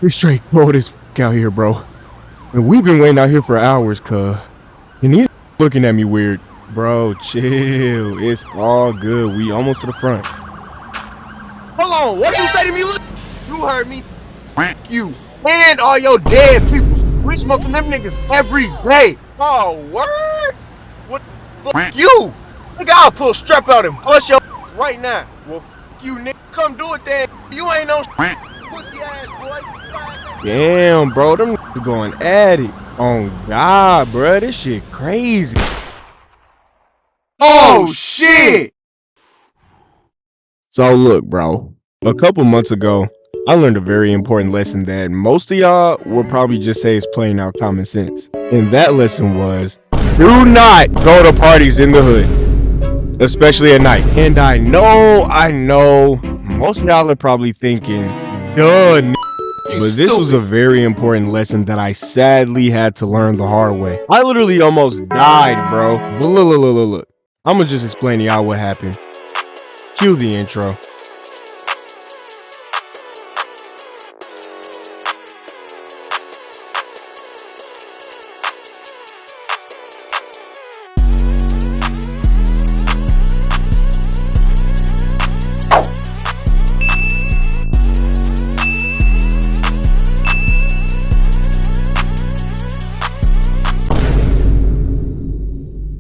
It's straight cold as out here, bro. And we've been waiting out here for hours, cuz. And he's looking at me weird. Bro, chill. It's all good. We almost to the front. Hold on, what you say to me? Look, you heard me. You and all your dead peoples. We smoking them niggas every day. Oh, word? What the fuck you? Nigga, I'll pull a strap out and bust your right now. Well, you, nigga. Come do it then. You ain't no pussy ass boy. Damn, bro. Them niggas going at it. Oh, God, bro. This shit crazy. Oh, shit. So, look, bro. A couple months ago, I learned a very important lesson that most of y'all will probably just say is playing out common sense. And that lesson was, do not go to parties in the hood, especially at night. And I know, most of y'all are probably thinking, duh, but this was a very important lesson that I sadly had to learn the hard way. I literally almost died, bro. But look. I'm gonna just explain to y'all what happened. Cue the intro.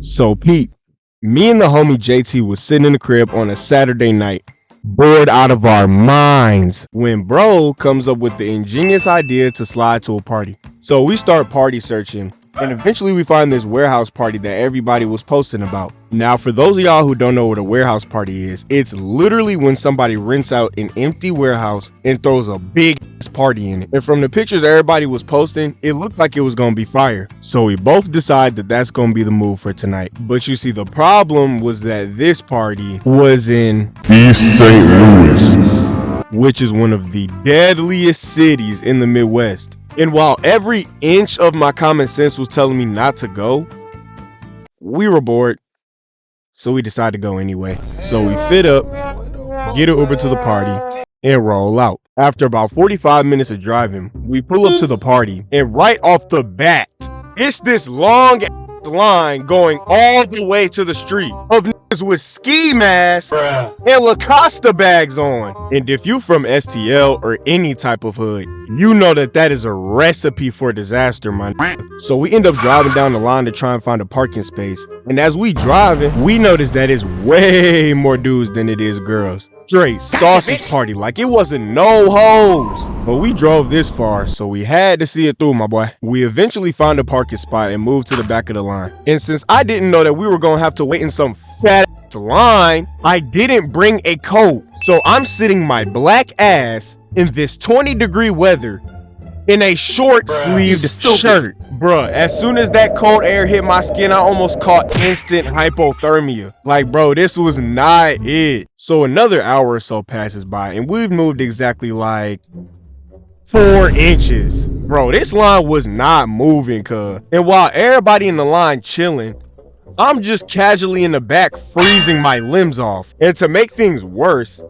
So Pete, me and the homie JT was sitting in the crib on a Saturday night, bored out of our minds, when bro comes up with the ingenious idea to slide to a party. So we start party searching, and eventually we find this warehouse party that everybody was posting about. Now, for those of y'all who don't know what a warehouse party is, it's literally when somebody rents out an empty warehouse and throws a big party in it. And from the pictures everybody was posting, it looked like it was gonna be fire. So we both decide that that's gonna be the move for tonight. But you see, the problem was that this party was in East St. Louis, which is one of the deadliest cities in the Midwest. And while every inch of my common sense was telling me not to go, we were bored. So we decided to go anyway. So we fit up, get an Uber to the party, and roll out. After about 45 minutes of driving, we pull up to the party, and right off the bat, it's this long line going all the way to the street of niggas with ski masks and Lacoste bags on. And if you from STL or any type of hood, you know that is a recipe for disaster, man. So we end up driving down the line to try and find a parking space. And as we driving, we notice that it's way more dudes than it is girls. Straight sausage party, like it wasn't no hoes. But we drove this far, so we had to see it through, my boy. We eventually found a parking spot and moved to the back of the line. And since I didn't know that we were gonna have to wait in some fat line, I didn't bring a coat. So I'm sitting my black ass in this 20-degree weather in a short sleeved shirt. Bruh, as soon as that cold air hit my skin, I almost caught instant hypothermia. Like, bro, this was not it. So another hour or so passes by, and we've moved exactly like 4 inches. Bro, this line was not moving, cuz. And while everybody in the line chilling, I'm just casually in the back freezing my limbs off. And to make things worse,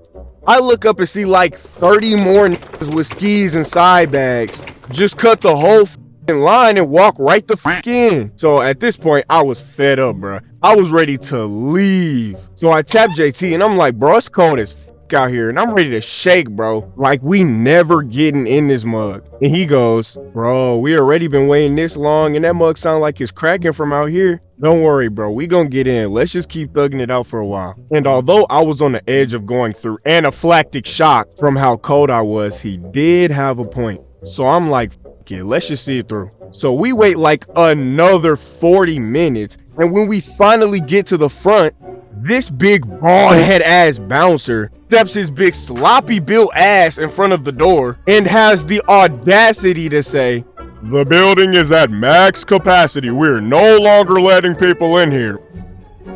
I look up and see like 30 more niggas with skis and side bags just cut the whole line and walk right the fuck in. So at this point, I was fed up, bro. I was ready to leave. So I tapped JT and I'm like, bro, it's cold as fuck out here and I'm ready to shake, bro. Like we never getting in this mug. And he goes, bro, we already been waiting this long and that mug sound like it's cracking from out here. Don't worry, bro. We gonna get in. Let's just keep thugging it out for a while. And although I was on the edge of going through anaphylactic shock from how cold I was, he did have a point. So I'm like, fuck it, let's just see it through. So we wait like another 40 minutes. And when we finally get to the front, this big bald head ass bouncer steps his big sloppy built ass in front of the door and has the audacity to say, "The building is at max capacity. We're no longer letting people in here.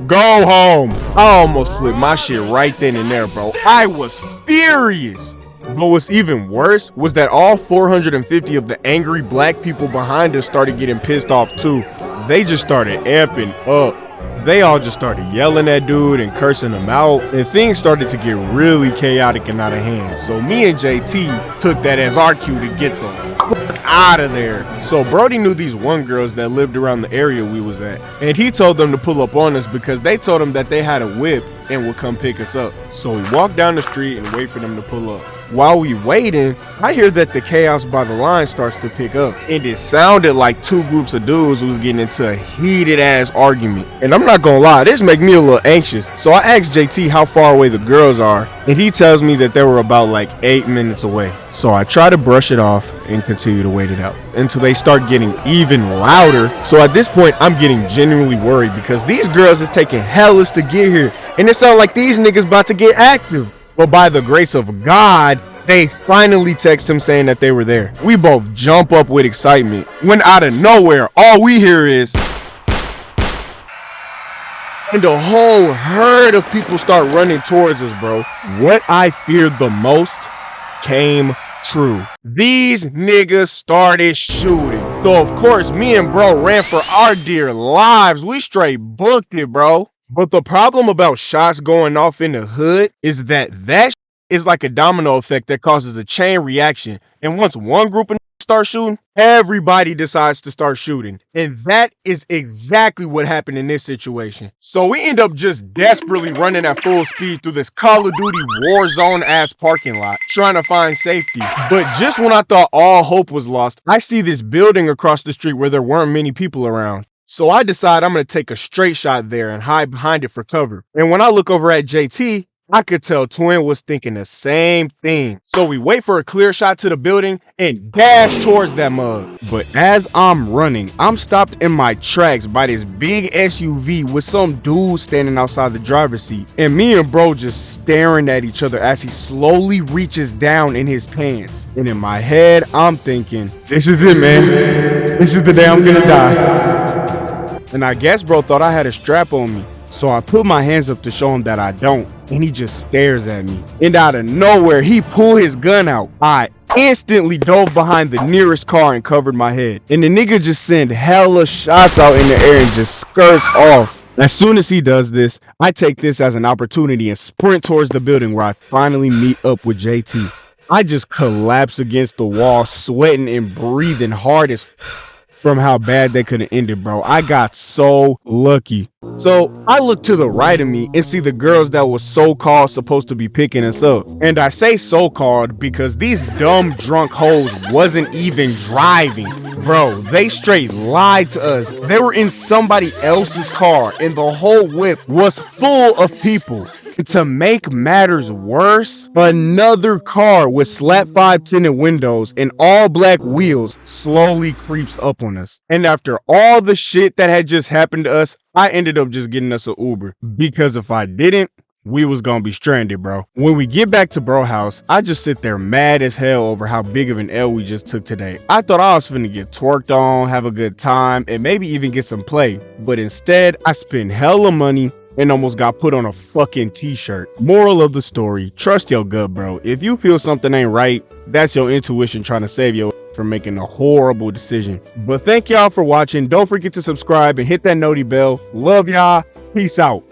Go home." I almost flipped my shit right then and there, bro. I was furious. But what's even worse was that all 450 of the angry black people behind us started getting pissed off too. They just started amping up. They all just started yelling at dude and cursing him out, and things started to get really chaotic and out of hand. So me and JT took that as our cue to get the fuck out of there. So Brody knew these one girls that lived around the area we was at, and he told them to pull up on us because they told him that they had a whip and would come pick us up. So we walked down the street and wait for them to pull up. While we waiting, I hear that the chaos by the line starts to pick up, and it sounded like two groups of dudes was getting into a heated ass argument. And I'm not gonna lie, this make me a little anxious. So I asked JT how far away the girls are, and he tells me that they were about like 8 minutes away. So I try to brush it off and continue to wait it out until they start getting even louder. So at this point, I'm getting genuinely worried because these girls is taking hellas to get here, and it sounds like these niggas about to get active. But by the grace of God, they finally text him saying that they were there. We both jump up with excitement when out of nowhere, all we hear is, and a whole herd of people start running towards us, bro. What I feared the most came true. These niggas started shooting. So of course, me and bro ran for our dear lives. We straight booked it, bro. But the problem about shots going off in the hood is that is like a domino effect that causes a chain reaction. And once one group of start shooting, everybody decides to start shooting. And that is exactly what happened in this situation. So we end up just desperately running at full speed through this Call of Duty Warzone ass parking lot, trying to find safety. But just when I thought all hope was lost, I see this building across the street where there weren't many people around. So I decide I'm going to take a straight shot there and hide behind it for cover. And when I look over at JT, I could tell Twin was thinking the same thing. So we wait for a clear shot to the building and dash towards that mug. But as I'm running, I'm stopped in my tracks by this big SUV with some dude standing outside the driver's seat. And me and bro just staring at each other as he slowly reaches down in his pants. And in my head, I'm thinking, this is it, man. This is the day I'm gonna die. And I guess bro thought I had a strap on me. So I put my hands up to show him that I don't. And he just stares at me. And out of nowhere, he pulled his gun out. I instantly dove behind the nearest car and covered my head. And the nigga just sent hella shots out in the air and just skirts off. As soon as he does this, I take this as an opportunity and sprint towards the building where I finally meet up with JT. I just collapse against the wall, sweating and breathing hard as from how bad they could have ended, bro. I got so lucky. So I look to the right of me and see the girls that was so-called supposed to be picking us up. And I say so-called because these dumb drunk hoes wasn't even driving. Bro, they straight lied to us. They were in somebody else's car and the whole whip was full of people. And to make matters worse, another car with slat 5 tinted windows and all black wheels slowly creeps up on us. And after all the shit that had just happened to us, I ended up just getting us an Uber. Because if I didn't, we was gonna be stranded, bro. When we get back to bro house, I just sit there mad as hell over how big of an L we just took today. I thought I was finna get twerked on, have a good time, and maybe even get some play. But instead, I spent hella money and almost got put on a fucking t-shirt. Moral of the story, trust your gut, bro. If you feel something ain't right, that's your intuition trying to save you from making a horrible decision. But thank y'all for watching. Don't forget to subscribe and hit that noti bell. Love y'all. Peace out.